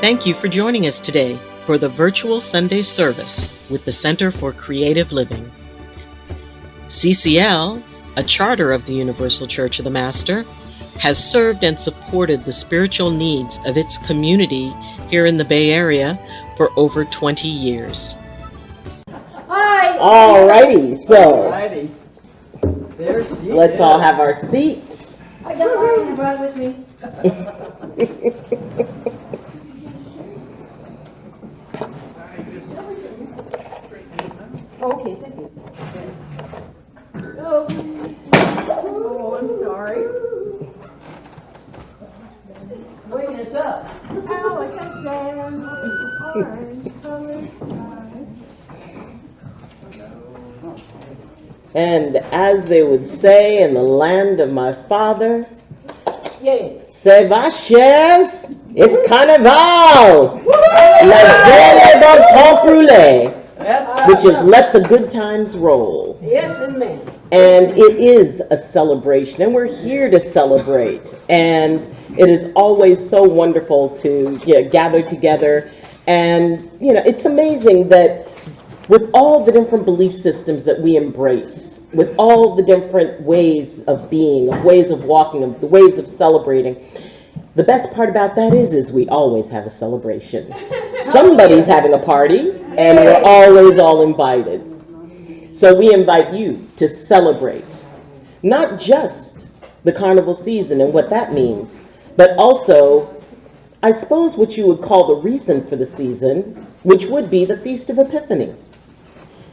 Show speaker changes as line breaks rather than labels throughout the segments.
Thank you for joining us today for the virtual Sunday service with the Center for Creative Living. CCL, a charter of the Universal Church of the Master, has served and supported the spiritual needs of its community here in the Bay Area for over 20 years.
Hi!
Alrighty, so
There she
let's
is.
all have our seats.
I got mine, I brought it with me. Okay, thank you. Oh, I'm sorry. Waking us up.
And as they would say in the land of my father,
Yes.
c'est vaches, it's carnival! La belle dans ton brûlé, which is let the good times roll.
Yes, and ma'am.
And it is a celebration, and we're here to celebrate. And it is always so wonderful to gather together. And, it's amazing that with all the different belief systems that we embrace, with all the different ways of being, of ways of walking, of the ways of celebrating, the best part about that is we always have a celebration. Somebody's having a party, and we're always all invited. So we invite you to celebrate, not just the carnival season and what that means, but also, I suppose, what you would call the reason for the season, which would be the Feast of Epiphany.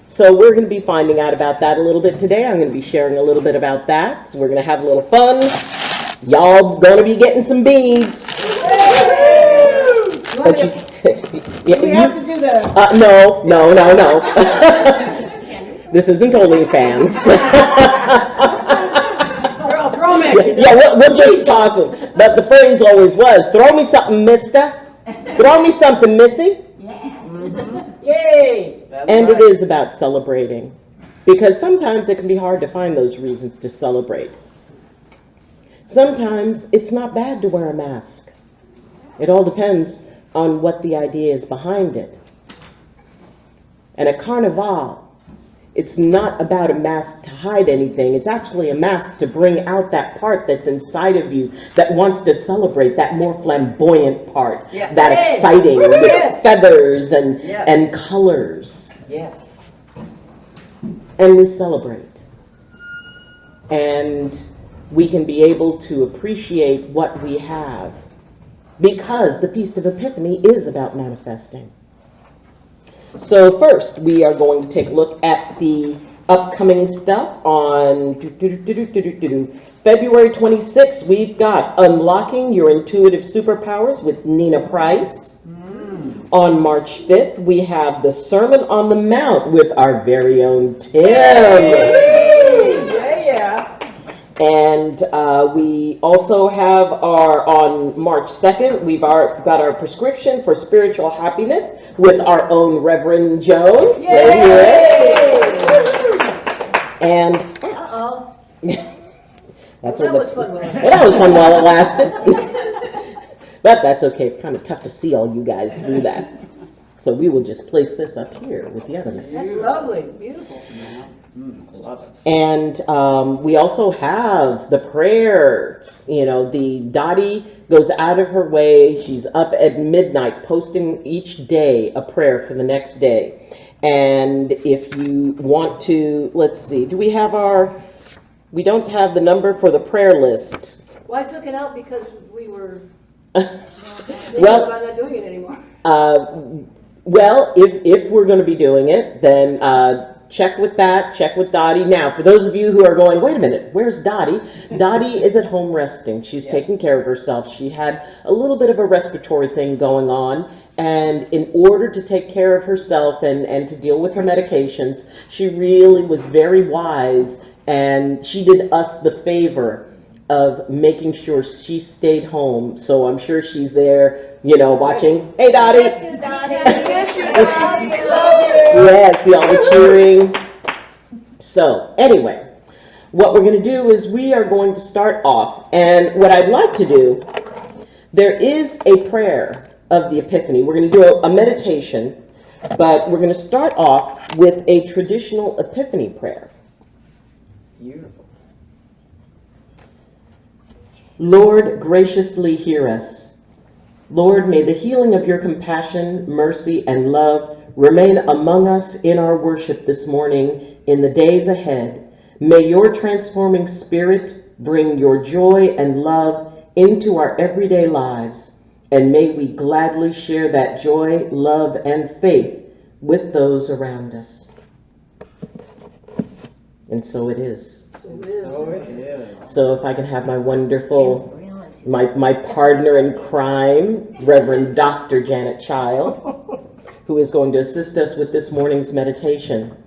So we're going to be finding out about that a little bit today. I'm going to be sharing a little bit about that. So we're going to have a little fun. Y'all going to be getting some beads. But
We have to do the...
No. This isn't OnlyFans.
Girl, throw them at you.
Yeah, we'll just toss them. But the phrase always was, throw me something, mister. Throw me something, missy.
Yay!
And it is about celebrating. Because sometimes it can be hard to find those reasons to celebrate. Sometimes it's not bad to wear a mask. It all depends on what the idea is behind it. And at Carnival, it's not about a mask to hide anything. It's actually a mask to bring out that part that's inside of you that wants to celebrate, that more flamboyant part,
Yes.
that
Yes.
exciting with
Yes.
feathers and
Yes.
colors.
Yes.
And we celebrate. And we can be able to appreciate what we have because the Feast of Epiphany is about manifesting. So first, we are going to take a look at the upcoming stuff on February 26th. We've got Unlocking Your Intuitive Superpowers with Nina Price. On March 5th, we have the Sermon on the Mount with our very own Tim.
Yeah.
And we also have on March 2nd, we've got our prescription for spiritual happiness with our own Reverend Joe. And
Uh-oh.
that's
That
what
was fun.
that was fun while it lasted. But that's okay. It's kind of tough to see all you guys through that. So we will just place this up here with the other ones.
That's lovely. Beautiful.
Love it.
And we also have the prayers. The Dottie goes out of her way. She's up at midnight posting each day a prayer for the next day. And if you want to, let's see, we don't have the number for the prayer list.
Well, I took it out because we were thinking
Well,
about not doing it anymore.
Well, if we're going to be doing it, then check with Dottie. Now, for those of you who are going, wait a minute, where's Dottie? Dottie is at home resting. She's taking care of herself. She had a little bit of a respiratory thing going on, and in order to take care of herself and to deal with her medications, she really was very wise, and she did us the favor of making sure she stayed home. So I'm sure she's there, watching. Hey, Dottie. Yes, y'all were cheering. So, anyway, what we're going to do is we are going to start off. And what I'd like to do, there is a prayer of the Epiphany. We're going to do a meditation, but we're going to start off with a traditional Epiphany prayer.
Beautiful.
Lord, graciously hear us. Lord, may the healing of your compassion, mercy, and love remain among us in our worship this morning, in the days ahead. May your transforming spirit bring your joy and love into our everyday lives, and may we gladly share that joy, love, and faith with those around us. And so it is.
So it is.
So if I can have my wonderful, my partner in crime, Reverend Dr. Janet Childs, who is going to assist us with this morning's meditation.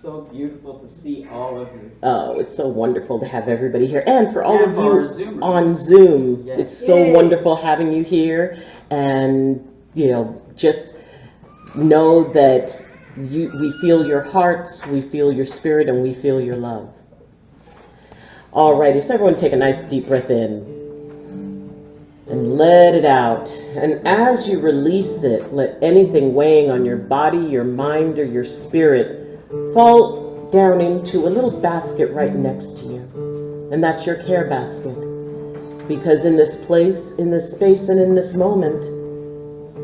So beautiful to see all of you.
Oh, it's so wonderful to have everybody here. And for all
And
of
for
you
our Zoomers.
on Zoom,
Yes.
it's so
Yay.
wonderful having you here. And, just know that we feel your hearts, we feel your spirit, and we feel your love. Alrighty, so everyone take a nice deep breath in and let it out. And as you release it, let anything weighing on your body, your mind, or your spirit fall down into a little basket right next to you. And that's your care basket. Because in this place, in this space, and in this moment,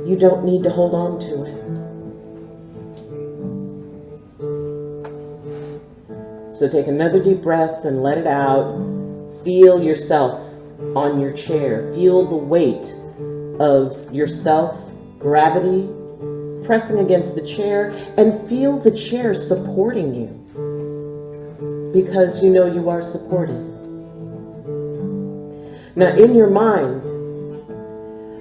you don't need to hold on to it. So take another deep breath and let it out. Feel yourself on your chair. Feel the weight of yourself, gravity, pressing against the chair, and feel the chair supporting you, because you know you are supported. Now in your mind,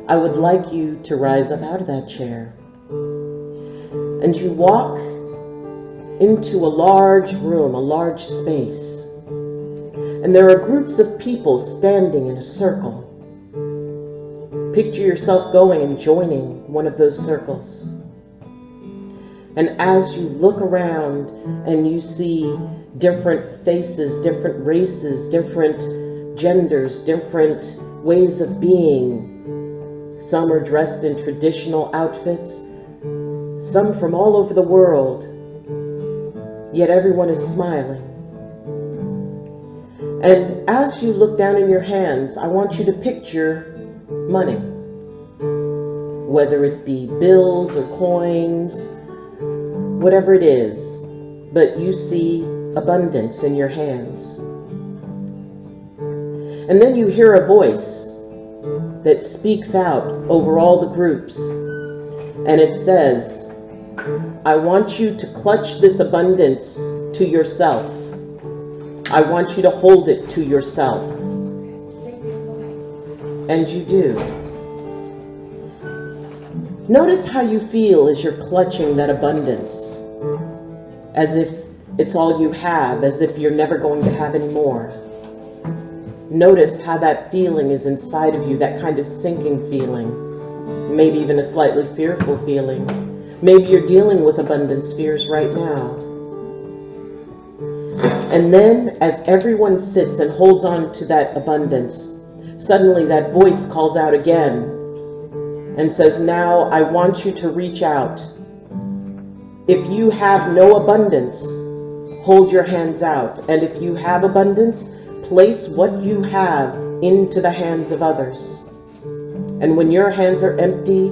I would like you to rise up out of that chair, and you walk into a large room, a large space, and there are groups of people standing in a circle. Picture yourself going and joining one of those circles. And as you look around and you see different faces, different races, different genders, different ways of being, some are dressed in traditional outfits, some from all over the world, yet everyone is smiling. And as you look down in your hands, I want you to picture money, whether it be bills or coins, whatever it is, but you see abundance in your hands. And then you hear a voice that speaks out over all the groups, and it says, I want you to clutch this abundance to yourself. I want you to hold it to yourself. And you do. Notice how you feel as you're clutching that abundance, as if it's all you have, as if you're never going to have any more. Notice how that feeling is inside of you, that kind of sinking feeling, maybe even a slightly fearful feeling. Maybe you're dealing with abundance fears right now. And then as everyone sits and holds on to that abundance, suddenly that voice calls out again and says, now I want you to reach out. If you have no abundance, hold your hands out. And if you have abundance, place what you have into the hands of others. And when your hands are empty,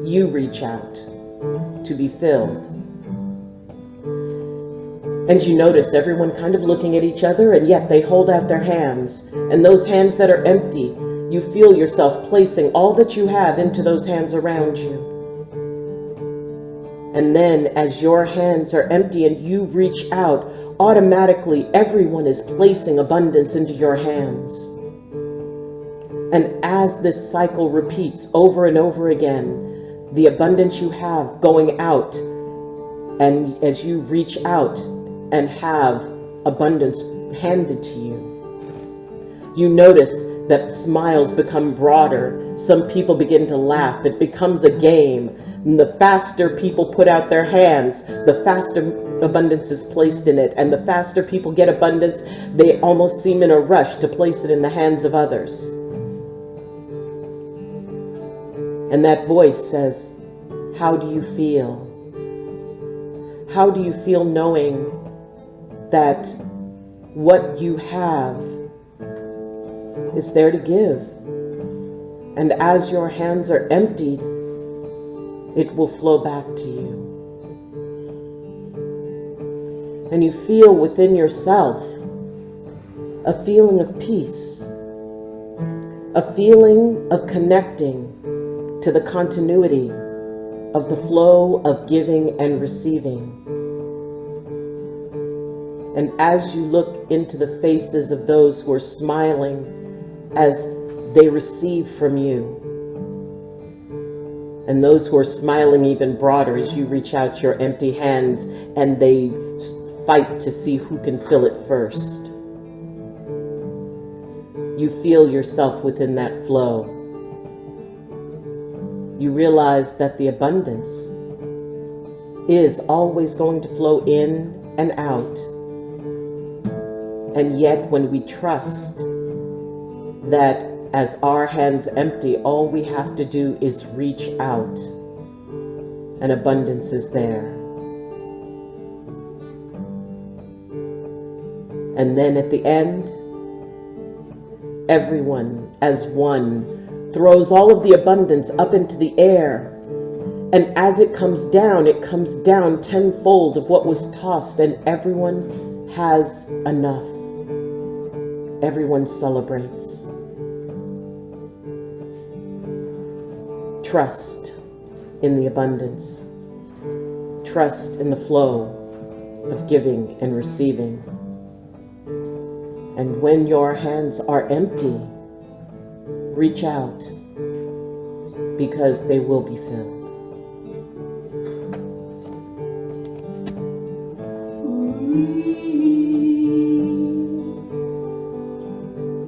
you reach out to be filled. And you notice everyone kind of looking at each other, and yet they hold out their hands. And those hands that are empty, you feel yourself placing all that you have into those hands around you. And then as your hands are empty and you reach out, automatically everyone is placing abundance into your hands. And as this cycle repeats over and over again, the abundance you have going out, and as you reach out and have abundance handed to you, you notice that smiles become broader. Some people begin to laugh. It becomes a game. And the faster people put out their hands, the faster abundance is placed in it. And the faster people get abundance, they almost seem in a rush to place it in the hands of others. And that voice says, how do you feel? How do you feel knowing that what you have is there to give? And as your hands are emptied, it will flow back to you. And you feel within yourself a feeling of peace, a feeling of connecting to the continuity of the flow of giving and receiving. And as you look into the faces of those who are smiling as they receive from you, and those who are smiling even broader as you reach out your empty hands and they fight to see who can fill it first, you feel yourself within that flow. You realize that the abundance is always going to flow in and out. And yet when we trust that as our hands empty, all we have to do is reach out, and abundance is there. And then at the end, everyone as one throws all of the abundance up into the air. And as it comes down tenfold of what was tossed, and everyone has enough. Everyone celebrates. Trust in the abundance. Trust in the flow of giving and receiving. And when your hands are empty, reach out, because they will be filled.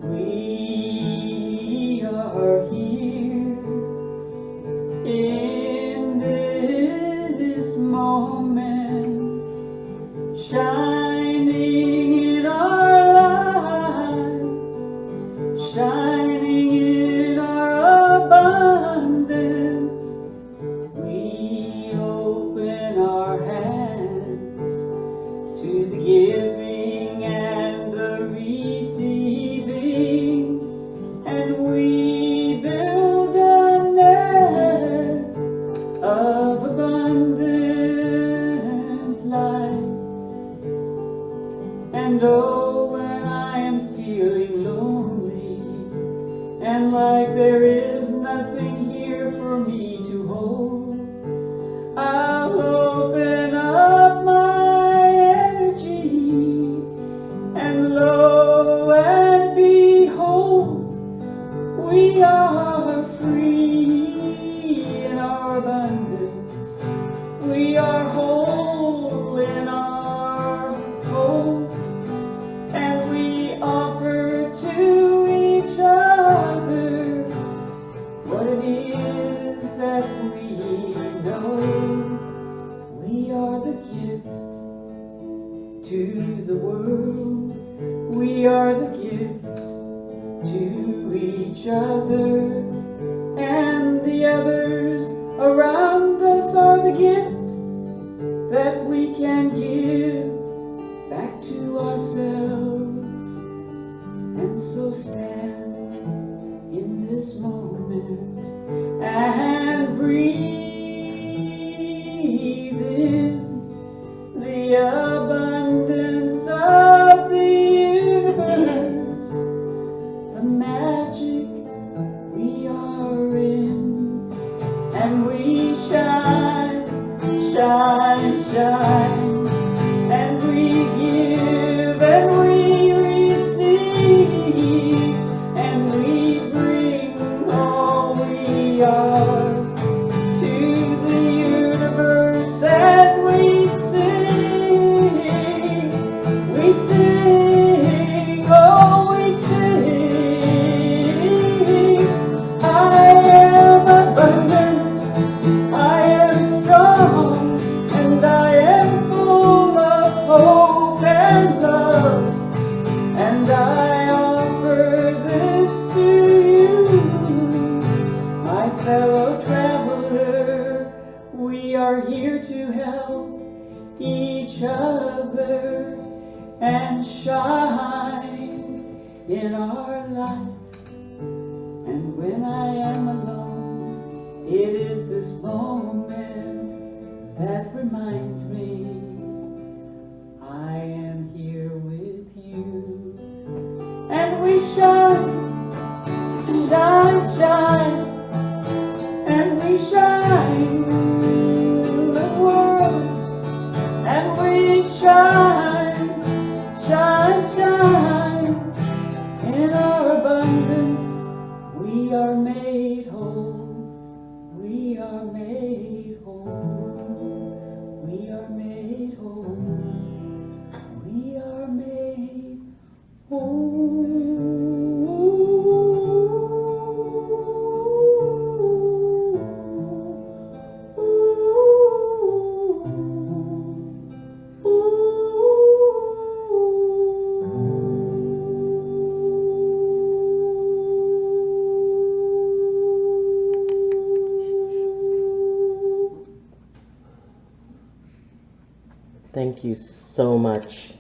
We are here in this moment, shining in our light, shining in our abundance. We open our hands to the giving and the receiving, and we build a net of abundant light. And oh, when I am feeling lonely and like there is nothing here for me to hold, I'll open up my energy, and lo and behold, we are free in our abundance. We are whole in our hope, and we offer to each other what it is that we know. We are the gift to the world. We are the gift to each other, and the others around us are the gift that we can give back to ourselves. And so stand in this moment and breathe in the abundance of the universe, the magic we are in, and we shine, shine, shine, and we give and we receive, and we bring all we are to the universe, and we sing, oh, we sing. I am abundant, I am strong, we are here to help each other and shine in our light. And when I am alone, it is this moment that reminds me I am here with you. And we shine, shine, shine, and we shine the world, and we shine, shine, shine in our abundance. We are made whole, we are made whole, we are made whole, we are made whole.
Thank you so much.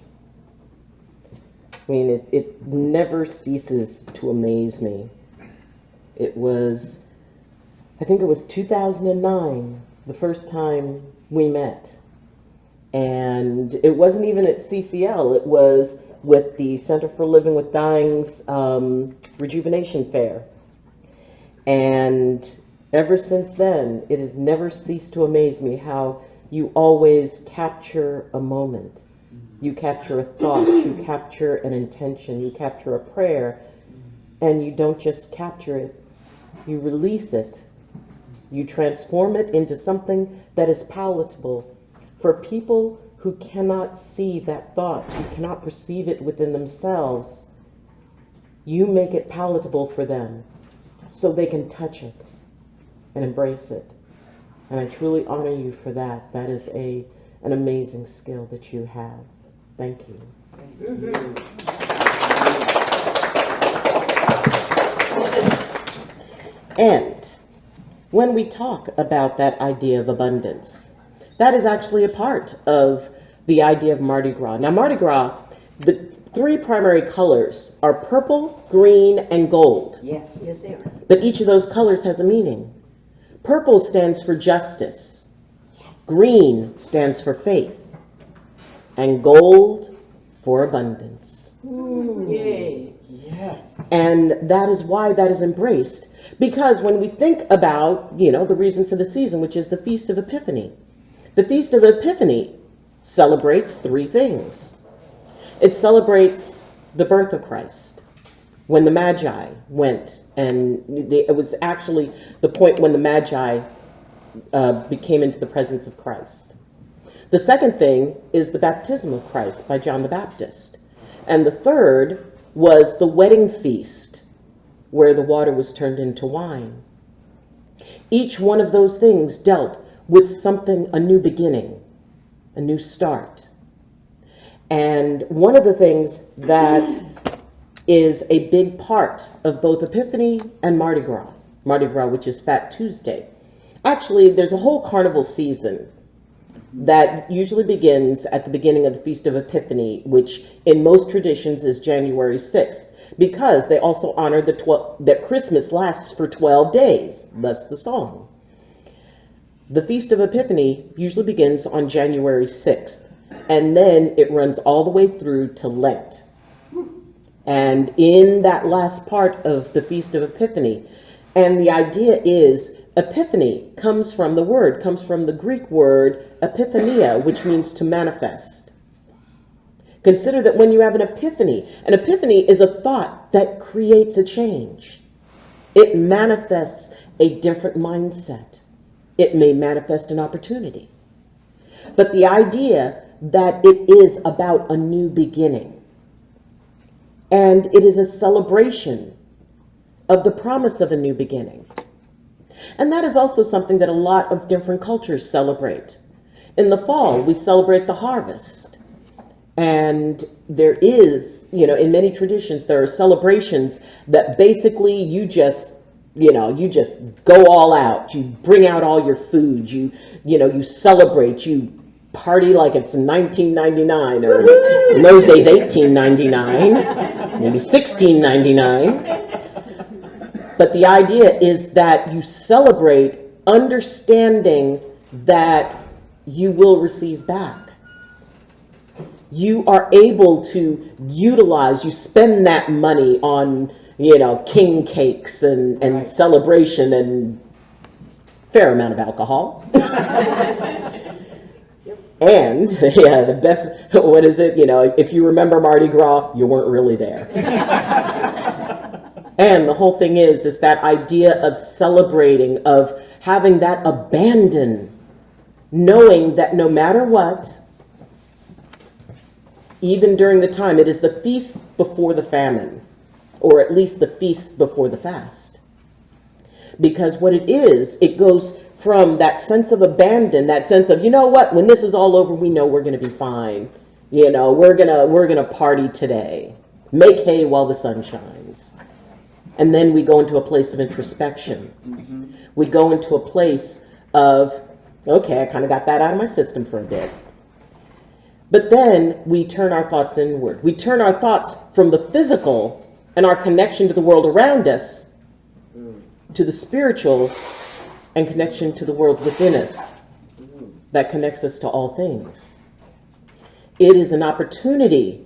I mean, it never ceases to amaze me. It was, I think it was 2009, the first time we met. And it wasn't even at CCL, it was with the Center for Living with Dying's Rejuvenation Fair. And ever since then, it has never ceased to amaze me how you always capture a moment. You capture a thought, you capture an intention, you capture a prayer, and you don't just capture it, you release it. You transform it into something that is palatable for people who cannot see that thought, who cannot perceive it within themselves. You make it palatable for them so they can touch it and embrace it. And I truly honor you for that. That is an amazing skill that you have. Thank you. And when we talk about that idea of abundance, that is actually a part of the idea of Mardi Gras. Now, Mardi Gras, the three primary colors are purple, green, and gold.
Yes, they are.
But each of those colors has a meaning. Purple stands for justice.
Yes.
Green stands for faith. And gold for abundance.
Yay.
Yes.
And that is why that is embraced. Because when we think about, the reason for the season, which is the Feast of Epiphany, the Feast of Epiphany celebrates three things. It celebrates the birth of Christ. When the Magi went, and it was actually the point when the Magi became into the presence of Christ. The second thing is the baptism of Christ by John the Baptist. And the third was the wedding feast, where the water was turned into wine. Each one of those things dealt with something, a new beginning, a new start. And one of the things that is a big part of both Epiphany and Mardi Gras, which is Fat Tuesday. Actually, there's a whole carnival season that usually begins at the beginning of the Feast of Epiphany, which in most traditions is January 6th, because they also honor that Christmas lasts for 12 days, thus the song. The Feast of Epiphany usually begins on January 6th, and then it runs all the way through to Lent. And in that last part of the Feast of Epiphany, and the idea is, Epiphany comes from the Greek word epiphania, which means to manifest. Consider that when you have an epiphany is a thought that creates a change. It manifests a different mindset. It may manifest an opportunity. But the idea that it is about a new beginning. And it is a celebration of the promise of a new beginning. And that is also something that a lot of different cultures celebrate. In the fall, we celebrate the harvest. And there is, in many traditions, there are celebrations that basically you just You just go all out. You bring out all your food. You celebrate. You party like it's 1999, or in those days 1899, maybe 1699. But the idea is that you celebrate understanding that you will receive back. You are able to utilize, you spend that money on, king cakes and right. Celebration and fair amount of alcohol. And, the best, what is it? If you remember Mardi Gras, you weren't really there. And the whole thing is that idea of celebrating, of having that abandon, knowing that no matter what, even during the time, it is the feast before the famine, or at least the feast before the fast. Because what it is, it goes from that sense of abandon, that sense of, when this is all over, we know we're going to be fine. We're gonna party today. Make hay while the sun shines. And then we go into a place of introspection. Mm-hmm. We go into a place of, okay, I kind of got that out of my system for a bit. But then we turn our thoughts inward. We turn our thoughts from the physical and our connection to the world around us to the spiritual and connection to the world within us that connects us to all things. It is an opportunity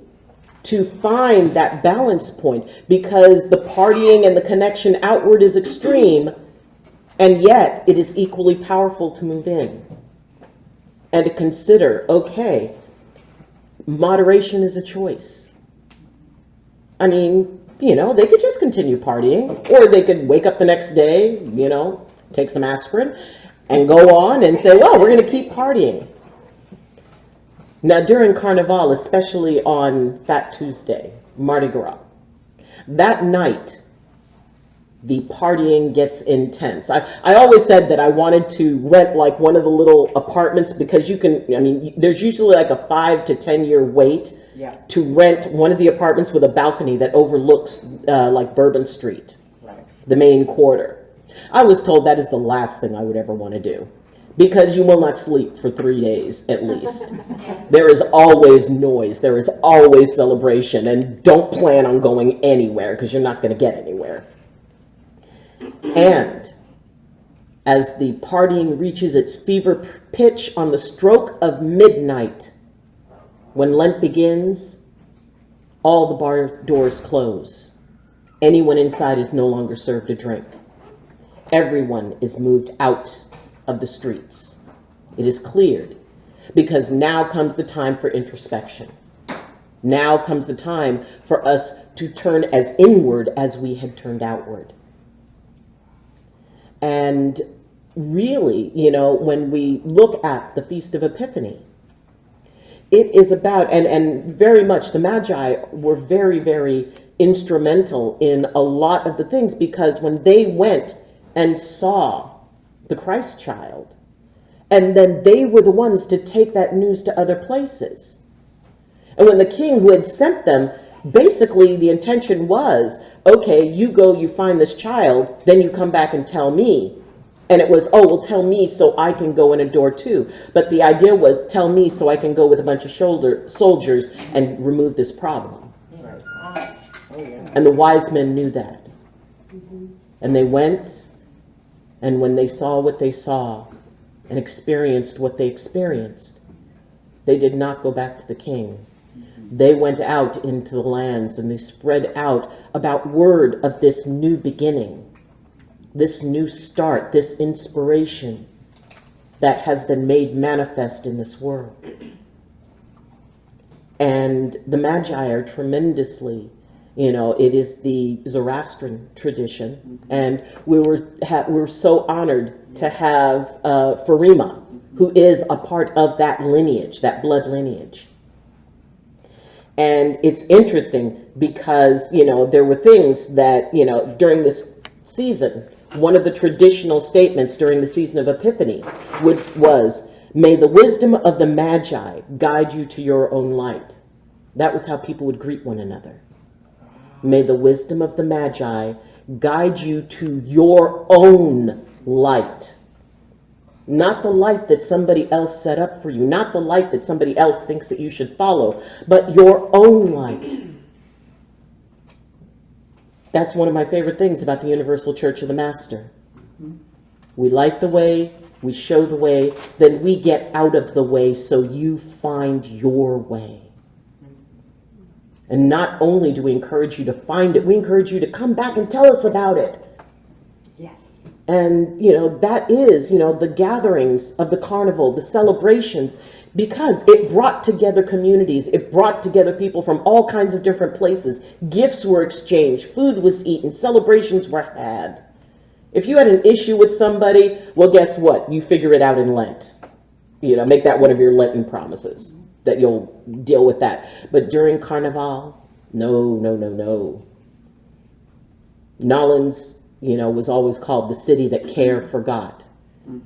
to find that balance point, because the partying and the connection outward is extreme, and yet it is equally powerful to move in and to consider, okay, moderation is a choice. I mean, they could just continue partying, or they could wake up the next day, take some aspirin and go on and say, well, we're going to keep partying. Now, during Carnival, especially on Fat Tuesday, Mardi Gras, that night, the partying gets intense. I always said that I wanted to rent like one of the little apartments, because there's usually like a 5 to 10 year wait to rent one of the apartments with a balcony that overlooks like Bourbon Street, right. The main quarter. I was told that is the last thing I would ever want to do, because you will not sleep for 3 days at least. There is always noise. There is always celebration, and don't plan on going anywhere, because you're not going to get anywhere. And as the partying reaches its fever pitch on the stroke of midnight, when Lent begins, all the bar doors close. Anyone inside is no longer served a drink. Everyone is moved out of the streets. It is cleared, because now comes the time for introspection. Now comes the time for us to turn as inward as we had turned outward. And really, when we look at the Feast of Epiphany, it is about, and very much the Magi were very, very instrumental in a lot of the things, because when they went and saw the Christ child, and then they were the ones to take that news to other places. And when the king who had sent them, basically the intention was, okay, you go, you find this child, then you come back and tell me. And it was, oh, well, tell me so I can go and adore too. But the idea was, tell me so I can go with a bunch of soldiers and remove this problem. Right. And the wise men knew that. Mm-hmm. And they went, and when they saw what they saw and experienced what they experienced, they did not go back to the king. They went out into the lands, and they spread out about word of this new beginning, this new start, this inspiration that has been made manifest in this world. And the Magi are tremendously, it is the Zoroastrian tradition, and we were so honored to have Farima, who is a part of that lineage, that blood lineage. And it's interesting because, there were things that, during this season, one of the traditional statements during the season of Epiphany was, may the wisdom of the Magi guide you to your own light. That was how people would greet one another. May the wisdom of the Magi guide you to your own light. Not the light that somebody else set up for you, not the light that somebody else thinks that you should follow, but your own light. That's one of my favorite things about the Universal Church of the Master. We light the way, we show the way, then we get out of the way so you find your way. And not only do we encourage you to find it, we encourage you to come back and tell us about it.
Yes.
And, that is, the gatherings of the carnival, the celebrations, because it brought together communities. It brought together people from all kinds of different places. Gifts were exchanged. Food was eaten. Celebrations were had. If you had an issue with somebody, well, guess what? You figure it out in Lent. Make that one of your Lenten promises, that you'll deal with that. But during Carnival, no. Nolens, was always called the city that care forgot.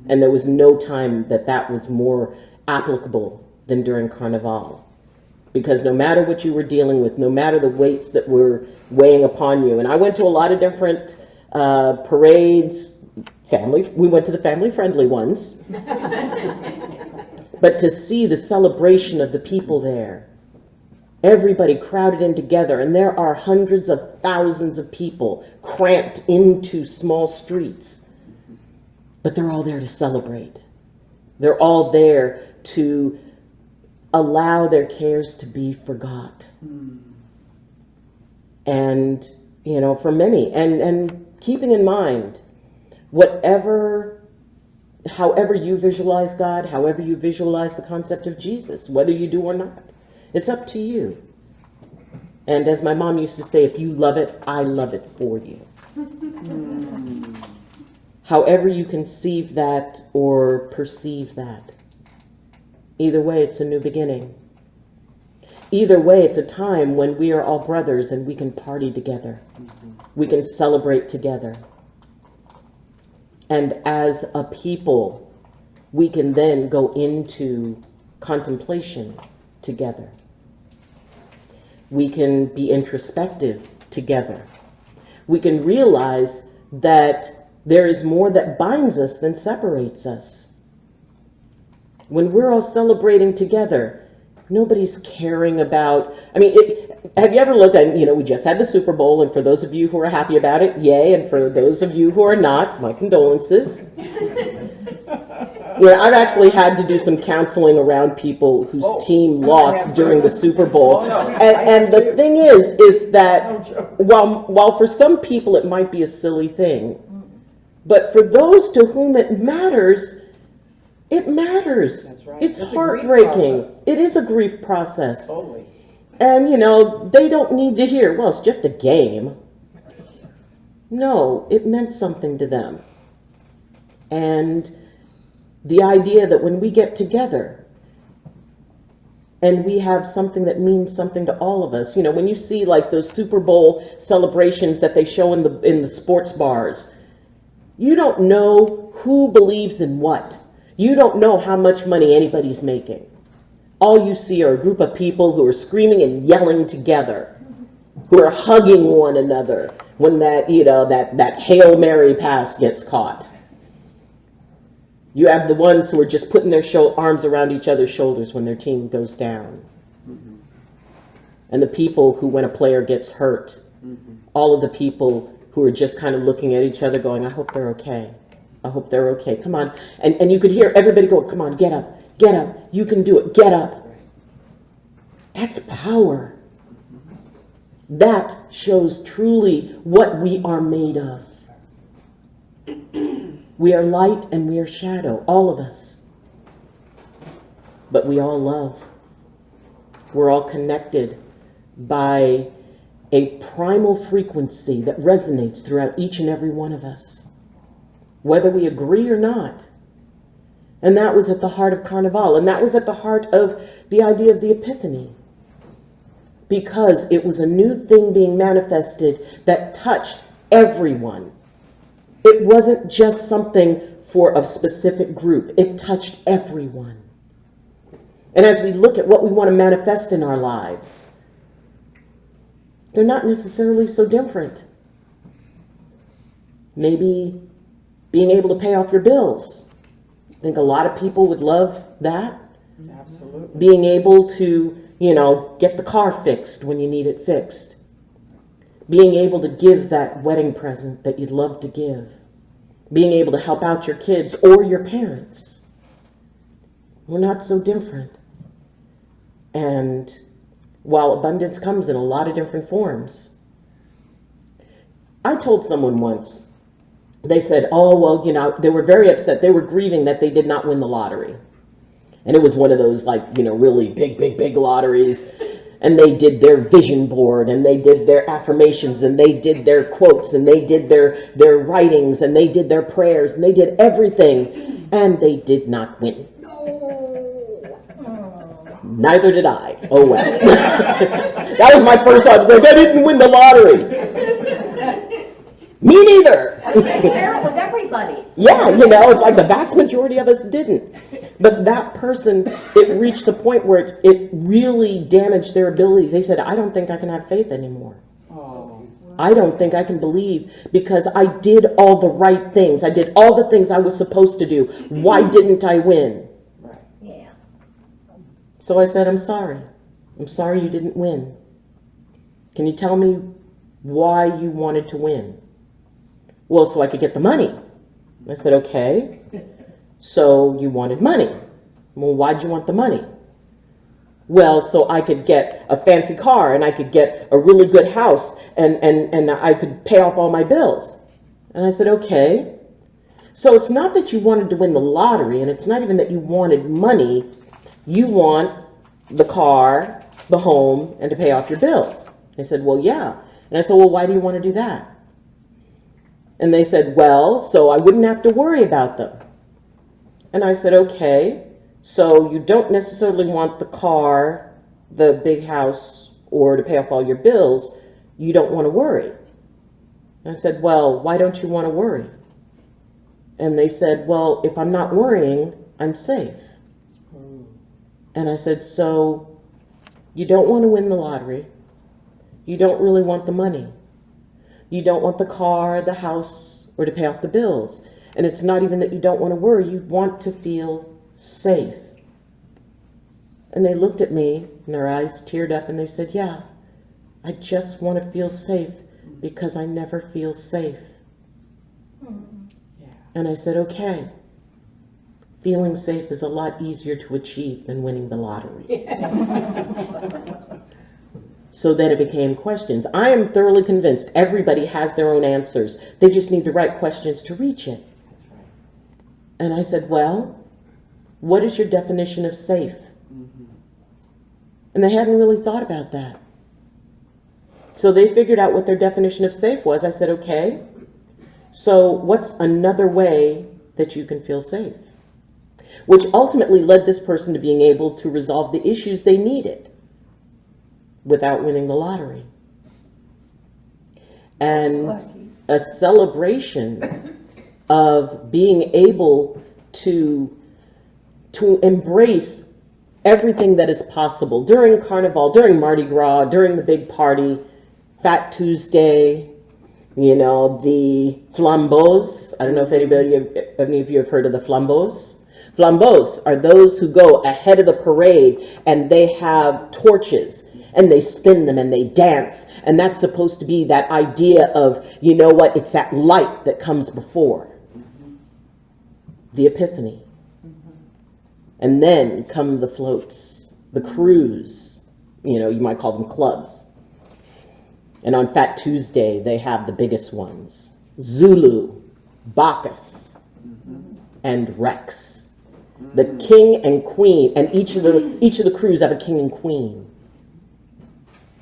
And there was no time that was more applicable than during Carnival. Because no matter what you were dealing with, no matter the weights that were weighing upon you, and I went to a lot of different parades, we went to the family-friendly ones. But to see the celebration of the people there, everybody crowded in together, and there are hundreds of thousands of people cramped into small streets. But they're all there to celebrate. They're all there to allow their cares to be forgot. And, for many, and keeping in mind, however you visualize God, however you visualize the concept of Jesus, whether you do or not, it's up to you. And as my mom used to say, if you love it, I love it for you. However you conceive that or perceive that. Either way, it's a new beginning. Either way, it's a time when we are all brothers and we can party together. We can celebrate together. And as a people, we can then go into contemplation together. We can be introspective together. We can realize that there is more that binds us than separates us. When we're all celebrating together, nobody's caring about, have you ever looked at, we just had the Super Bowl, and for those of you who are happy about it, yay, and for those of you who are not, my condolences. I've actually had to do some counseling around people whose team lost during the Super Bowl. And the thing is that while for some people it might be a silly thing, but for those to whom it matters, it matters. That's right. It's heartbreaking. It is a grief process. Totally. And, they don't need to hear, well, it's just a game. No, it meant something to them. And the idea that when we get together and we have something that means something to all of us, when you see like those Super Bowl celebrations that they show in the sports bars, you don't know who believes in what. You don't know how much money anybody's making. All you see are a group of people who are screaming and yelling together, who are hugging one another when that Hail Mary pass gets caught. You have the ones who are just putting their arms around each other's shoulders when their team goes down. And the people who, when a player gets hurt, all of the people who are just kind of looking at each other going, I hope they're okay. I hope they're okay. Come on. And you could hear everybody go, come on, get up. Get up. You can do it. Get up. That's power. That shows truly what we are made of. We are light and we are shadow, all of us. But we all love. We're all connected by a primal frequency that resonates throughout each and every one of us, whether we agree or not. And that was at the heart of Carnival, and that was at the heart of the idea of the Epiphany, because it was a new thing being manifested that touched everyone. It wasn't just something for a specific group. It touched everyone. And as we look at what we want to manifest in our lives, they're not necessarily so different. Maybe being able to pay off your bills. I think a lot of people would love that.
Absolutely.
Being able to, get the car fixed when you need it fixed. Being able to give that wedding present that you'd love to give. Being able to help out your kids or your parents. We're not so different. And while abundance comes in a lot of different forms, I told someone once, they said, oh, well, they were very upset. They were grieving that they did not win the lottery. And it was one of those, really big lotteries. And they did their vision board, and they did their affirmations, and they did their quotes, and they did their writings, and they did their prayers, and they did everything. And they did not win. Neither did I. Oh, well. That was my first thought. I was like, I didn't win the lottery. Me neither.
That's fair with everybody.
Yeah, it's like the vast majority of us didn't. But that person, it reached the point where it really damaged their ability. They said, I don't think I can have faith anymore.
Oh.
I don't think I can believe because I did all the right things. I did all the things I was supposed to do. Why didn't I win?
Yeah.
So I said, I'm sorry. I'm sorry you didn't win. Can you tell me why you wanted to win? Well, so I could get the money. I said, okay. So you wanted money. Well, why'd you want the money? Well, so I could get a fancy car and I could get a really good house and I could pay off all my bills. And I said, okay. So it's not that you wanted to win the lottery, and it's not even that you wanted money. You want the car, the home, and to pay off your bills. They said, well, yeah. And I said, well, why do you want to do that? And they said, well, so I wouldn't have to worry about them. And I said, okay, so you don't necessarily want the car, the big house, or to pay off all your bills. You don't want to worry. And I said, well, why don't you want to worry? And they said, well, if I'm not worrying, I'm safe. And I said, so you don't want to win the lottery. You don't really want the money. You don't want the car, the house, or to pay off the bills. And it's not even that you don't want to worry. You want to feel safe. And they looked at me, and their eyes teared up, and they said, yeah, I just want to feel safe because I never feel safe.
Yeah.
And I said, okay, feeling safe is a lot easier to achieve than winning the lottery. So then it became questions. I am thoroughly convinced everybody has their own answers. They just need the right questions to reach it. And I said, well, what is your definition of safe? And they hadn't really thought about that. So they figured out what their definition of safe was. I said, okay, so what's another way that you can feel safe? Which ultimately led this person to being able to resolve the issues they needed without winning the lottery. And a celebration of being able to embrace everything that is possible during Carnival, during Mardi Gras, during the big party, Fat Tuesday, the flambeaux. I don't know if any of you have heard of the flambeaux. Flambeaux are those who go ahead of the parade and they have torches and they spin them and they dance. And that's supposed to be that idea of, it's that light that comes before the Epiphany. And then come the floats, the crews, you might call them clubs. And on Fat Tuesday, they have the biggest ones. Zulu, Bacchus, and Rex. The king and queen, and each of the crews have a king and queen.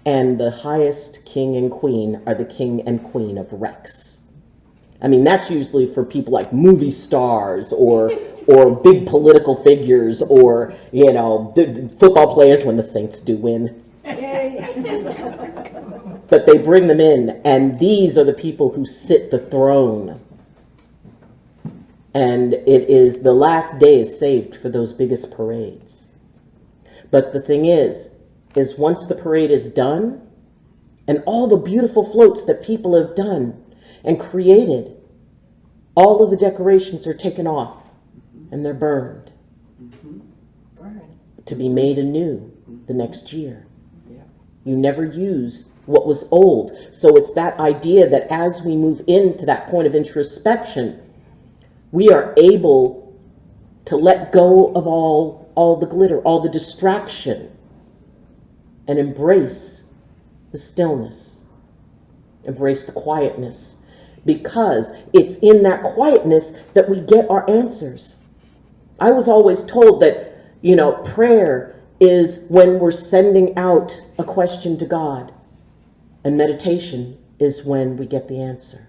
And the highest king and queen are the king and queen of Rex. I mean, that's usually for people like movie stars or big political figures or, football players when the Saints do win. But they bring them in, and these are the people who sit the throne. And it is the last day is saved for those biggest parades. But the thing is once the parade is done, and all the beautiful floats that people have done and created, all of the decorations are taken off and they're burned to be made anew the next year. You never use what was old. So it's that idea that as we move into that point of introspection, we are able to let go of all the glitter, all the distraction, and embrace the stillness, embrace the quietness, because it's in that quietness that we get our answers. I was always told that, prayer is when we're sending out a question to God, and meditation is when we get the answer.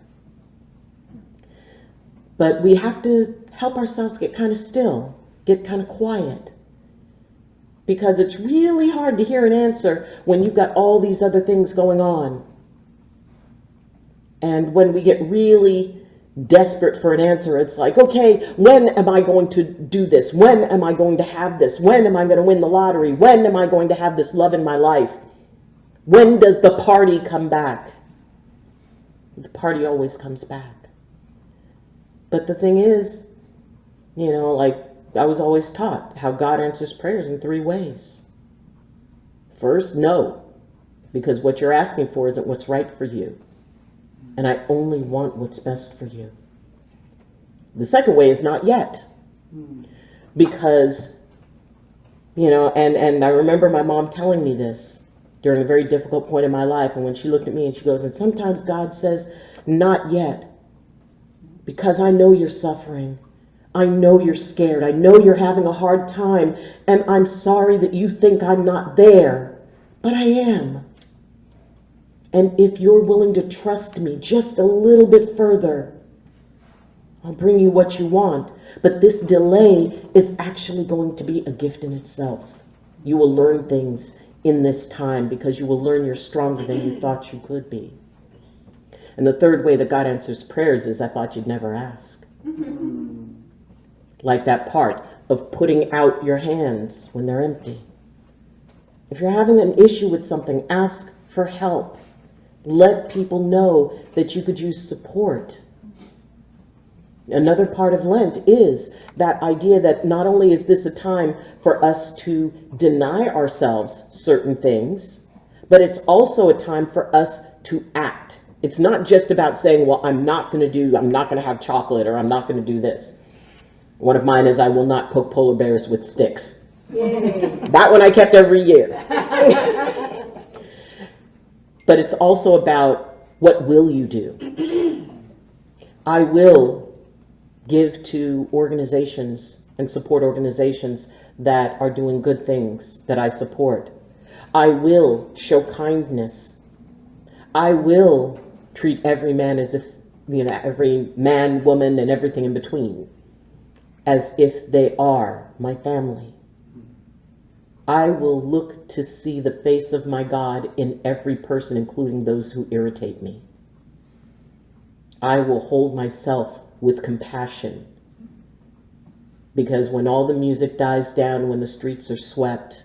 But we have to help ourselves get kind of still, get kind of quiet, because it's really hard to hear an answer when you've got all these other things going on. And when we get really desperate for an answer, it's like, okay, when am I going to do this? When am I going to have this? When am I going to win the lottery? When am I going to have this love in my life? When does the party come back? The party always comes back. But the thing is, like I was always taught, how God answers prayers in 3 ways. First, no, because what you're asking for isn't what's right for you. And I only want what's best for you. The second way is not yet. Because, and I remember my mom telling me this during a very difficult point in my life. And when she looked at me and she goes, and sometimes God says, not yet. Because I know you're suffering. I know you're scared. I know you're having a hard time. And I'm sorry that you think I'm not there. But I am. And if you're willing to trust me just a little bit further, I'll bring you what you want. But this delay is actually going to be a gift in itself. You will learn things in this time because you will learn you're stronger than you thought you could be. And the third way that God answers prayers is, I thought you'd never ask. Like that part of putting out your hands when they're empty. If you're having an issue with something, ask for help. Let people know that you could use support. Another part of Lent is that idea that not only is this a time for us to deny ourselves certain things, but it's also a time for us to act. It's not just about saying, well, I'm not going to have chocolate, or I'm not going to do this. One of mine is, I will not poke polar bears with sticks. Yay. That one I kept every year. But it's also about, what will you do? I will give to organizations and support organizations that are doing good things that I support. I will show kindness. I will treat every man as if, every man, woman, and everything in between, as if they are my family. I will look to see the face of my God in every person, including those who irritate me. I will hold myself with compassion, because when all the music dies down, when the streets are swept,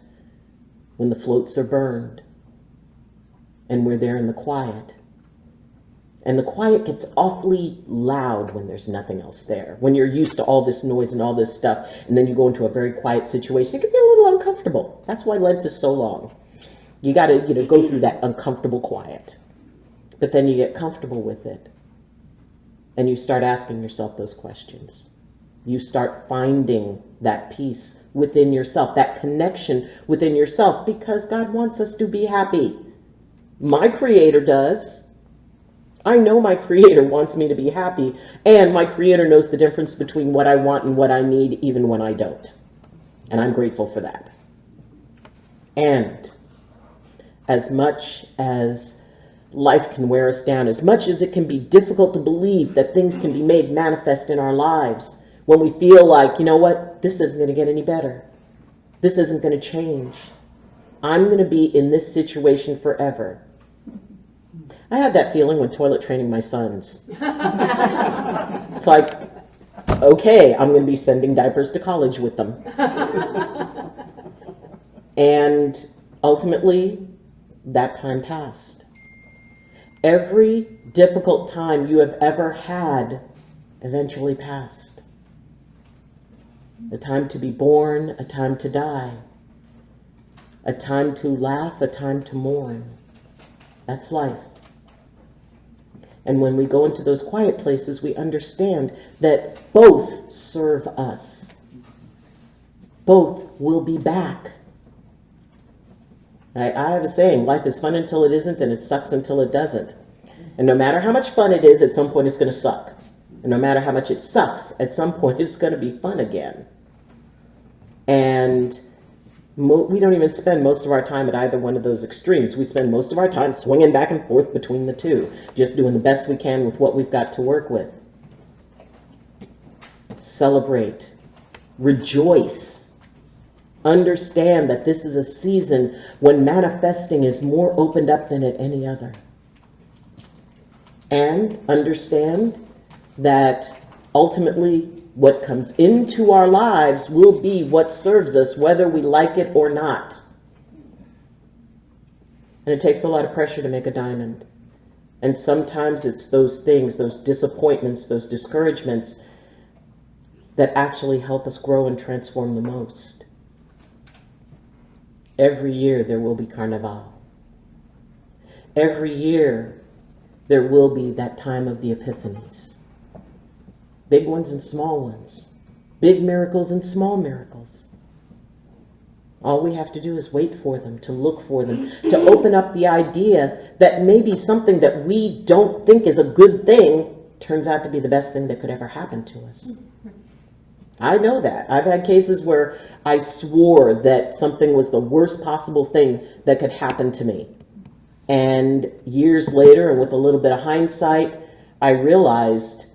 when the floats are burned, and we're there in the quiet, and the quiet gets awfully loud when there's nothing else there. When you're used to all this noise and all this stuff, and then you go into a very quiet situation, it can be a little uncomfortable. That's why Lent is so long. You got to, go through that uncomfortable quiet. But then you get comfortable with it. And you start asking yourself those questions. You start finding that peace within yourself, that connection within yourself, because God wants us to be happy. My Creator does. I know my Creator wants me to be happy, and my Creator knows the difference between what I want and what I need, even when I don't. And I'm grateful for that. And as much as life can wear us down, as much as it can be difficult to believe that things can be made manifest in our lives, when we feel like, this isn't going to get any better. This isn't going to change. I'm going to be in this situation forever. I had that feeling when toilet training my sons. It's like, okay, I'm going to be sending diapers to college with them. And ultimately, that time passed. Every difficult time you have ever had eventually passed. A time to be born, a time to die. A time to laugh, a time to mourn. That's life. And when we go into those quiet places, we understand that both serve us. Both will be back. I have a saying, life is fun until it isn't, and it sucks until it doesn't. And no matter how much fun it is, at some point it's going to suck. And no matter how much it sucks, at some point it's going to be fun again. And we don't even spend most of our time at either one of those extremes. We spend most of our time swinging back and forth between the two, just doing the best we can with what we've got to work with. Celebrate. Rejoice. Understand that this is a season when manifesting is more opened up than at any other. And understand that ultimately what comes into our lives will be what serves us, whether we like it or not. And it takes a lot of pressure to make a diamond. And sometimes it's those things, those disappointments, those discouragements that actually help us grow and transform the most. Every year there will be Carnival. Every year there will be that time of the Epiphanies. Big ones and small ones. Big miracles and small miracles. All we have to do is wait for them, to look for them, to open up the idea that maybe something that we don't think is a good thing turns out to be the best thing that could ever happen to us. I know that. I've had cases where I swore that something was the worst possible thing that could happen to me. And years later, and with a little bit of hindsight, I realized,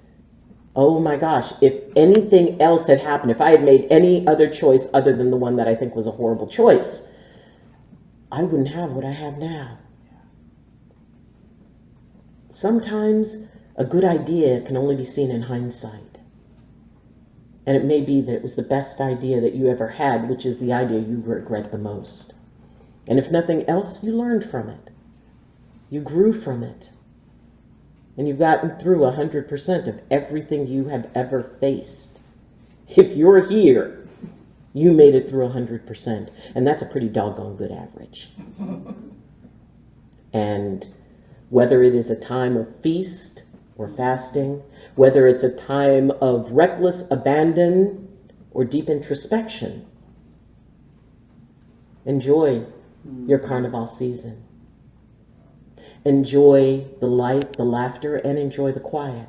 oh my gosh, if anything else had happened, if I had made any other choice other than the one that I think was a horrible choice, I wouldn't have what I have now. Sometimes a good idea can only be seen in hindsight. And it may be that it was the best idea that you ever had, which is the idea you regret the most. And if nothing else, you learned from it. You grew from it. And you've gotten through 100% of everything you have ever faced. If you're here, you made it through 100%. And that's a pretty doggone good average. And whether it is a time of feast or fasting, whether it's a time of reckless abandon or deep introspection, enjoy your Carnival season. Enjoy the light, the laughter, and enjoy the quiet.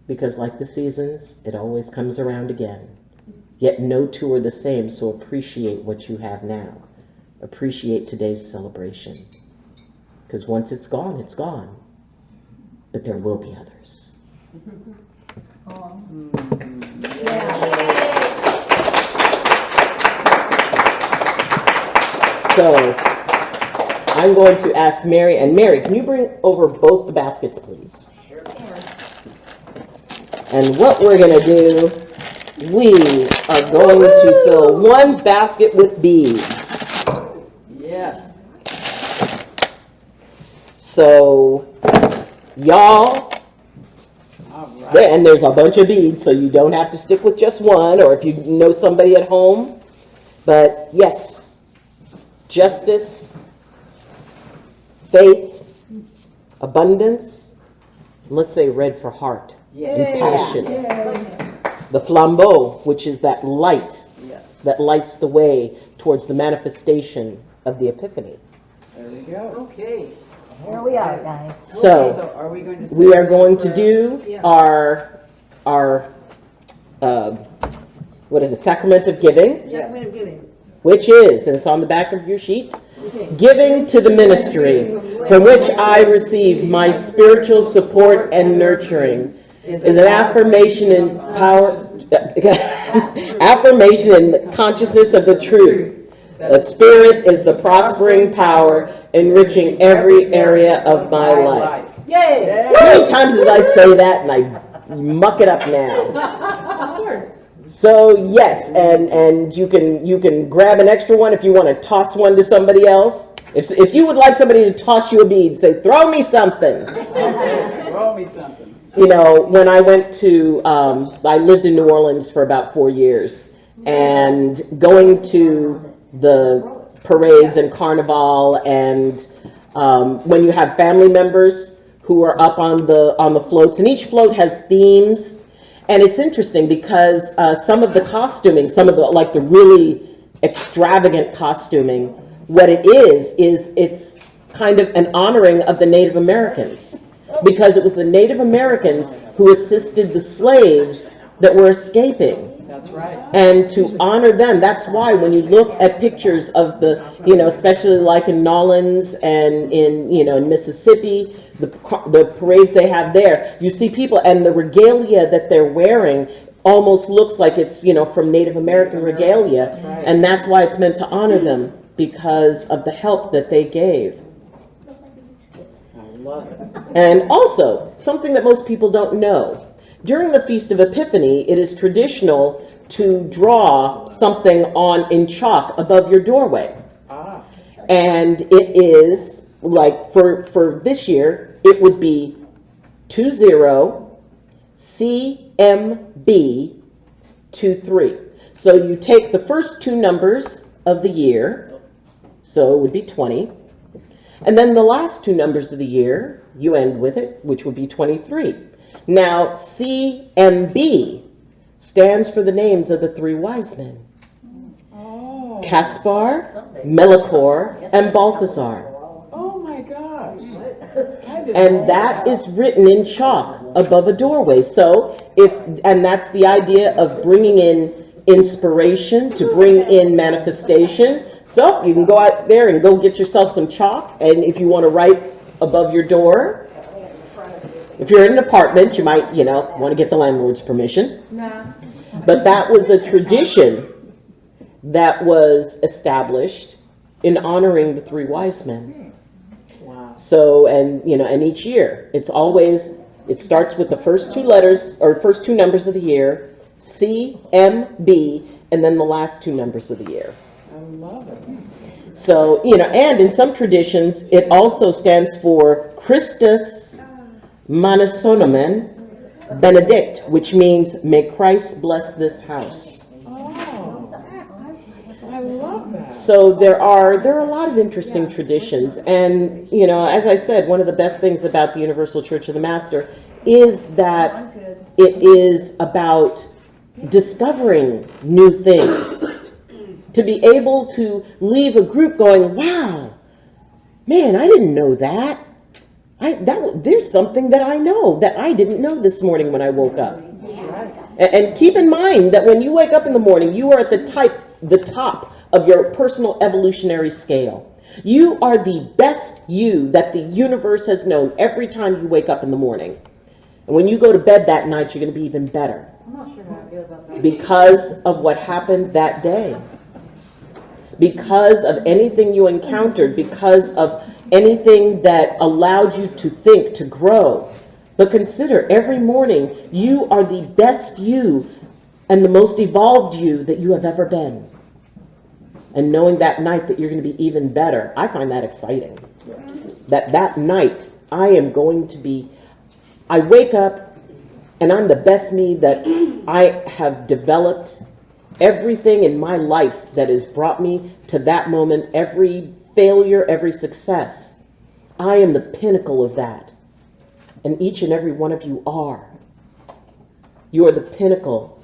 Because like the seasons, it always comes around again. Yet no two are the same, so appreciate what you have now. Appreciate today's celebration. Because once it's gone, it's gone. But there will be others. So, I'm going to ask Mary, and Mary, can you bring over both the baskets, please?
Sure can.
And what we're going to do, we are going to fill one basket with beads.
Yes.
So, y'all,
All right.
and there's a bunch of beads, so you don't have to stick with just one, or if you know somebody at home. But yes, justice, faith, abundance, and let's say red for heart and passion. The flambeau, which is that light that lights the way towards the manifestation of the Epiphany.
There we go.
Okay.
Here we are, guys.
So
are we going to
we are going to do our what is it, sacrament of giving,
Sacrament of giving.
which is, and it's on the back of your sheet, giving to the ministry from which I receive my spiritual support and nurturing is an affirmation in power, affirmation in consciousness of the truth. The Spirit is the prospering power, enriching every area of my life.
Yay!
How many times did I say that and I muck it up now?
Of course.
So yes, and you can grab an extra one if you want to toss one to somebody else. If you would like somebody to toss you a bead, say, throw me something.
throw me something?
You know, when I went to, I lived in New Orleans for about 4 years, and going to the parades and carnival, and when you have family members who are up on the floats, and each float has themes, and it's interesting because some of the costuming, some of the like the really extravagant costuming, what it is it's kind of an honoring of the Native Americans, because it was the Native Americans who assisted the slaves that were escaping.
That's right.
And to honor them, that's why when you look at pictures of the, you know, especially like in Nolens and in, you know, in Mississippi, the parades they have there, you see people, and the regalia that they're wearing almost looks like it's, you know, from Native American regalia.
That's right.
And that's why it's meant to honor them, because of the help that they gave.
Love it.
And also, something that most people don't know, during the Feast of Epiphany, it is traditional to draw something in chalk above your doorway.
Ah.
And it is, like, for this year, it would be 20CMB23. So you take the first two numbers of the year, so it would be 20. And then the last two numbers of the year, you end with it, which would be 23. Now, CMB stands for the names of the three wise men.
Oh.
Caspar, Melchior, and Balthasar.
Oh my gosh.
And that is written in chalk above a doorway. So, and that's the idea of bringing in inspiration, to bring in manifestation. So you can go out there and go get yourself some chalk, and if you want to write above your door, if you're in an apartment, you might, you know, want to get the landlord's permission. But that was a tradition that was established in honoring the three wise men.
Wow.
So, and, you know, and each year, it starts with the first two letters, or first two numbers of the year, CMB, and then the last two numbers of the year.
I love it.
So, you know, and in some traditions, it also stands for Christus Manasonomen Benedict, which means, may Christ bless this house.
Oh, I love that.
So there are a lot of interesting traditions, and, you know, as I said, one of the best things about the Universal Church of the Master is that it is about discovering new things. To be able to leave a group going, wow, man, I didn't know that. There's something that I know that I didn't know this morning when I woke up. And keep in mind that when you wake up in the morning, you are at the top of your personal evolutionary scale. You are the best you that the universe has known every time you wake up in the morning. And when you go to bed that night, you're going to be even better.
I'm not sure how I feel about that.
Because of what happened that day. Because of anything you encountered, because of anything that allowed you to think, to grow. But consider, every morning, you are the best you and the most evolved you that you have ever been. And knowing that night that you're going to be even better, I find that exciting. That night, I wake up and I'm the best me that I have developed. Everything in my life that has brought me to that moment, every failure, every success, I am the pinnacle of that. And each and every one of you are. You are the pinnacle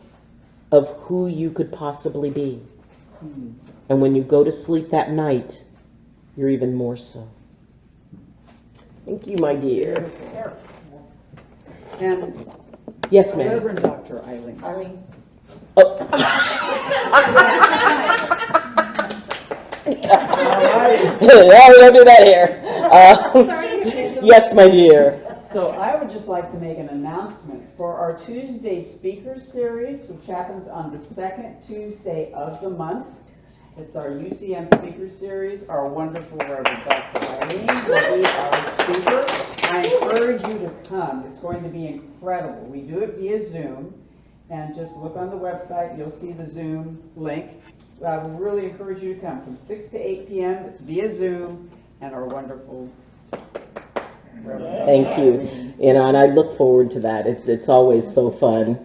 of who you could possibly be. And when you go to sleep that night, you're even more so. Thank you, my dear.
And
Yes, ma'am.
Reverend Dr. Ayleen.
Oh. Oh, we don't do that here. Yes, my dear.
So I would just like to make an announcement for our Tuesday speaker series, which happens on the second Tuesday of the month. It's our UCM speaker series. Our wonderful Reverend Dr. Ayleen will be our speaker. I encourage you to come. It's going to be incredible. We do it via Zoom, and just look on the website. You'll see the Zoom link. I would really encourage you to come from 6 to 8 p.m. It's via Zoom, and our wonderful Reverend.
Thank you. You know, and I look forward to that. It's always so fun.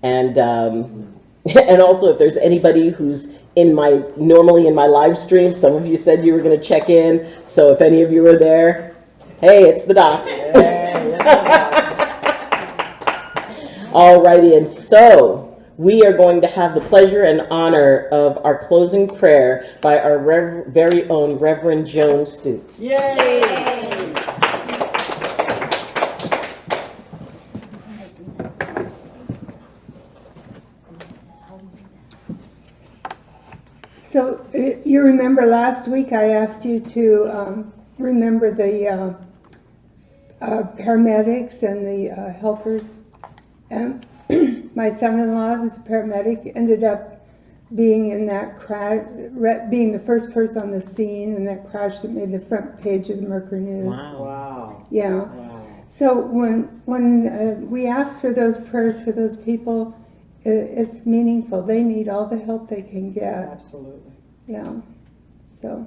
And and also, if there's anybody who's normally in my live stream, some of you said you were going to check in. So if any of you are there, hey, it's the doc. Alrighty, and so we are going to have the pleasure and honor of our closing prayer by our very own Reverend Joan Stutz.
Yay!
So you remember last week I asked you to remember the paramedics and the helpers. And my son-in-law, who's a paramedic, ended up being in that crash, being the first person on the scene in that crash that made the front page of the Mercury News.
Wow.
Yeah.
Wow.
So when we ask for those prayers for those people, it's meaningful. They need all the help they can get.
Absolutely.
Yeah. So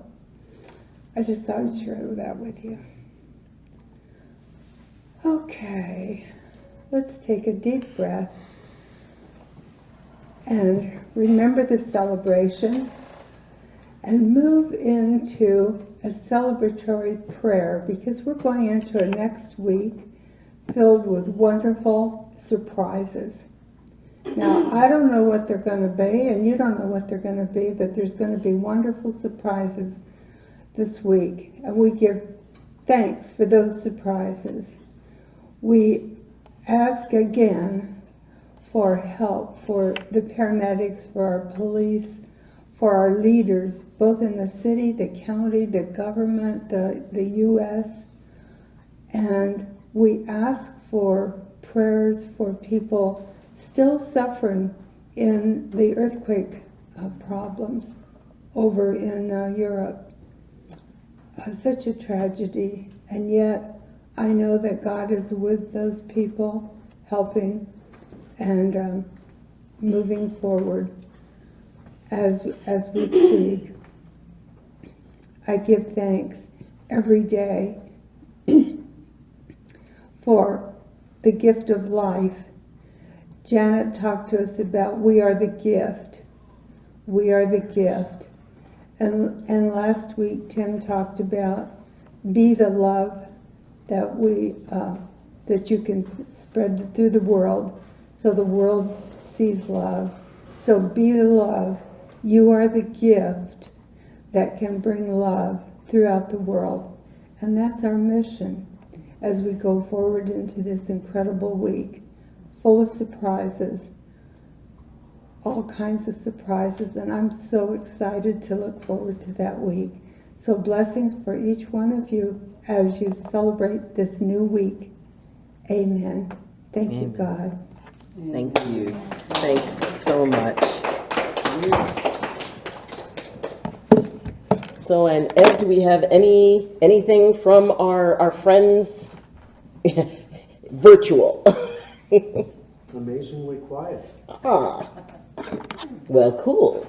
I just thought I'd share that with you. Okay. Let's take a deep breath and remember the celebration and move into a celebratory prayer, because we're going into a next week filled with wonderful surprises. Now, I don't know what they're going to be, and you don't know what they're going to be, but there's going to be wonderful surprises this week, and we give thanks for those surprises. We ask again for help for the paramedics, for our police, for our leaders, both in the city, the county, the government, the U.S. And we ask for prayers for people still suffering in the earthquake problems over in Europe. Such a tragedy, and yet I know that God is with those people, helping and moving forward as we speak. I give thanks every day for the gift of life. Janet talked to us about we are the gift. We are the gift. And last week Tim talked about be the love that that you can spread through the world, so the world sees love. So be the love. You are the gift that can bring love throughout the world. And that's our mission as we go forward into this incredible week, full of surprises, all kinds of surprises, and I'm so excited to look forward to that week. So blessings for each one of you as you celebrate this new week. Amen. Thank you, God.
Thank you. Thank you so much. So, and Ed, do we have anything from our friends virtual?
Amazingly quiet.
Ah, well, cool.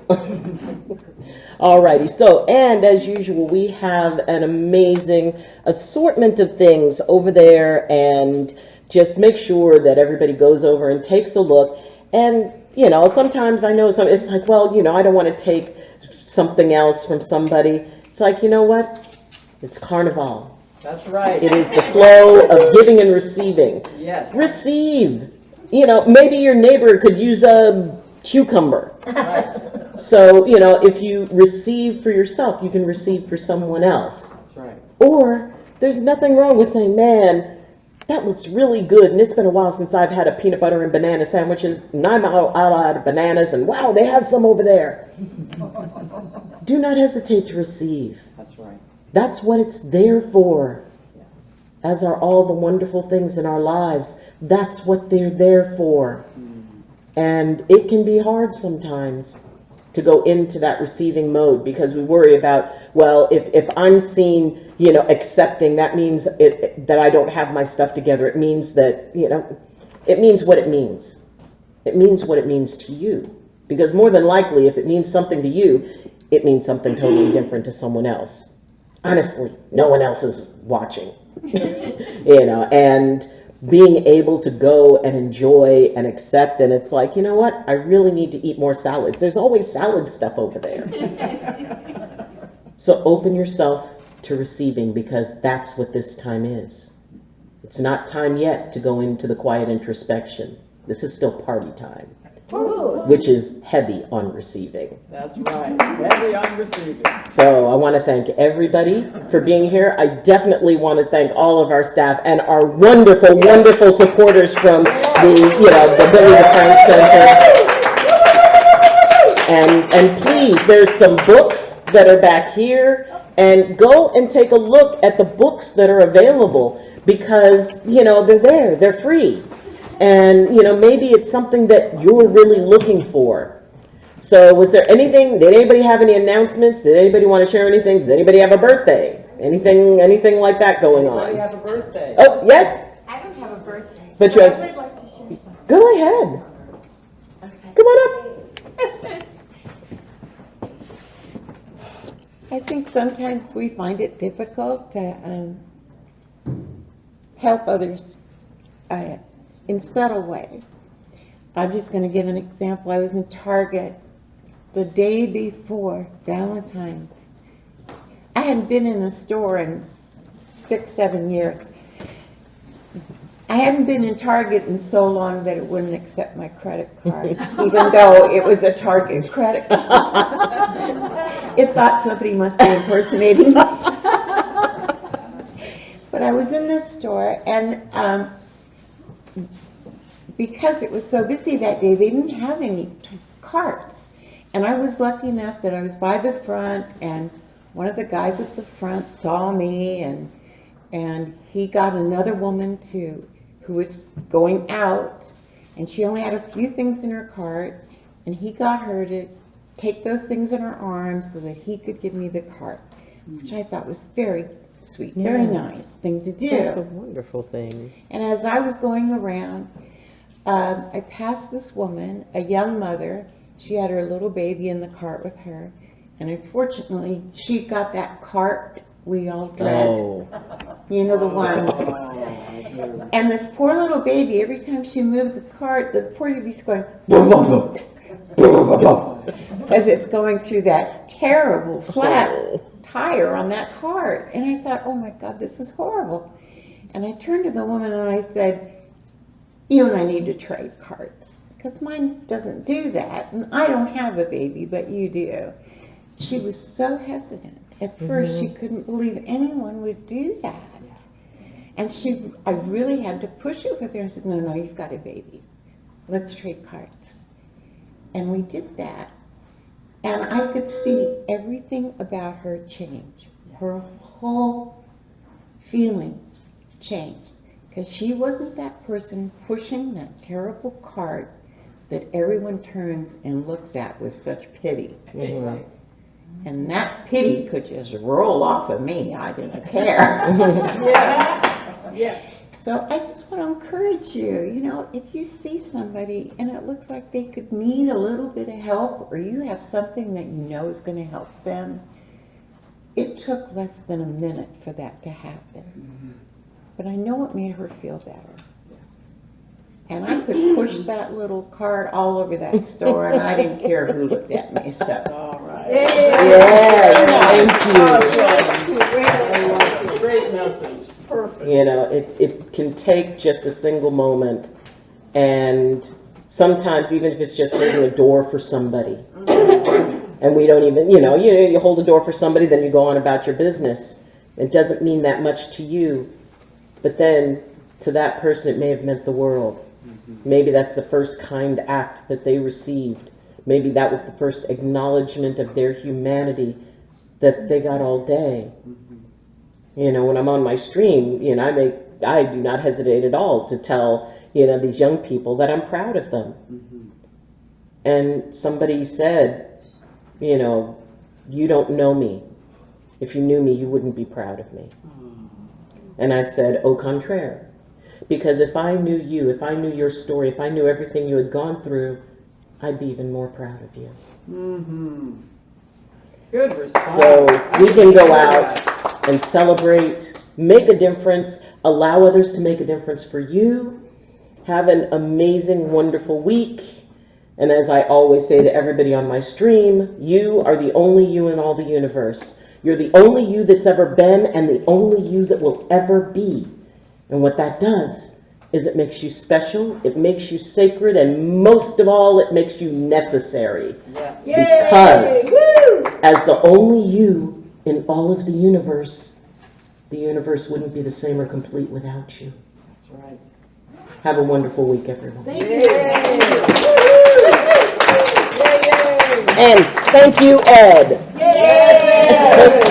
Alrighty, so, and as usual, we have an amazing assortment of things over there, and just make sure that everybody goes over and takes a look. And, you know, sometimes I know it's like, well, you know, I don't want to take something else from somebody. It's like, you know what? It's Carnival.
That's right.
It is the flow of giving and receiving.
Yes.
Receive. You know, maybe your neighbor could use a cucumber.
Right.
So, you know, if you receive for yourself, you can receive for someone else.
That's right.
Or there's nothing wrong with saying, man, that looks really good, and it's been a while since I've had a peanut butter and banana sandwiches, and I'm out of bananas, and wow, they have some over there. Do not hesitate to receive.
That's right.
That's what it's there for.
Yes.
As are all the wonderful things in our lives. That's what they're there for. And it can be hard sometimes to go into that receiving mode, because we worry about, well, if I'm seen, you know, accepting, that means that I don't have my stuff together. It means that, you know, it means what it means. It means what it means to you. Because more than likely, if it means something to you, it means something totally different to someone else. Honestly, no one else is watching. You know, being able to go and enjoy and accept, and it's like, you know what, I really need to eat more salads. There's always salad stuff over there. So open yourself to receiving, because that's what this time is. It's not time yet to go into the quiet introspection. This is still party time, which is heavy on receiving.
That's right, heavy on receiving.
So I want to thank everybody for being here. I definitely want to thank all of our staff and our wonderful, wonderful supporters from the Billy the Frank Center. And please, there's some books that are back here, and go and take a look at the books that are available, because, they're there, they're free. And, maybe it's something that you're really looking for. So was there anything, did anybody have any announcements? Did anybody want to share anything? Does anybody have a birthday? Anything like that going on?
Anybody have a birthday?
Oh, yes?
I don't have a birthday.
But you have-
I would like to share something.
Go ahead.
Okay.
Come on up.
I think sometimes we find it difficult to help others in subtle ways. I'm just going to give an example. I was in Target the day before Valentine's. I hadn't been in a store in 6-7 years. I hadn't been in Target in so long that it wouldn't accept my credit card, even though it was a Target credit card. It thought somebody must be impersonating me. But I was in this store, and because it was so busy that day, they didn't have any carts. And I was lucky enough that I was by the front, and one of the guys at the front saw me, and he got another woman who was going out, and she only had a few things in her cart, and he got her to take those things in her arms so that he could give me the cart, which I thought was very sweet, very nice thing to do.
That's a wonderful thing.
And as I was going around, I passed this woman, a young mother. She had her little baby in the cart with her, and unfortunately, she got that cart we all dread.
Oh.
You know, the ones. And this poor little baby, every time she moved the cart, the poor baby's going, as it's going through that terrible flat tire on that cart. And I thought, oh my God, this is horrible. And I turned to the woman and I said, you and I need to trade carts, because mine doesn't do that. And I don't have a baby, but you do. She was so hesitant. At first, she couldn't believe anyone would do that. And I really had to push it with her. I said, no, you've got a baby. Let's trade carts. And we did that. And I could see everything about her change. Her whole feeling changed. Because she wasn't that person pushing that terrible cart that everyone turns and looks at with such pity.
Mhm.
And that pity could just roll off of me. I didn't care.
Yes.
So I just want to encourage you, if you see somebody and it looks like they could need a little bit of help, or you have something that you know is going to help them, it took less than a minute for that to happen. But I know it made her feel better. And I could push that little cart all over that store, and I didn't care who looked at me. So,
All right.
Yes, thank you.
Great message. Perfect.
It can take just a single moment, and sometimes even if it's just holding a door for somebody, and we don't even, you hold a door for somebody, then you go on about your business. It doesn't mean that much to you, but then to that person it may have meant the world. Maybe that's the first kind act that they received. Maybe that was the first acknowledgement of their humanity that they got all day. When I'm on my stream, I do not hesitate at all to tell, these young people that I'm proud of them. And somebody said, you don't know me. If you knew me, you wouldn't be proud of me. And I said, au contraire. Because if I knew you, if I knew your story, if I knew everything you had gone through, I'd be even more proud of you.
Good response.
So we can go out and celebrate make a difference, allow others to make a difference for you. Have an amazing, wonderful week. And as I always say to everybody on my stream, you are the only you in all the universe. You're the only you that's ever been and the only you that will ever be. And what that does is it makes you special, it makes you sacred, and most of all, it makes you necessary.
Yes.
Because as the only you in all of the universe wouldn't be the same or complete without you.
That's right.
Have a wonderful week, everyone.
Thank you.
And thank you, Ed.
Yay!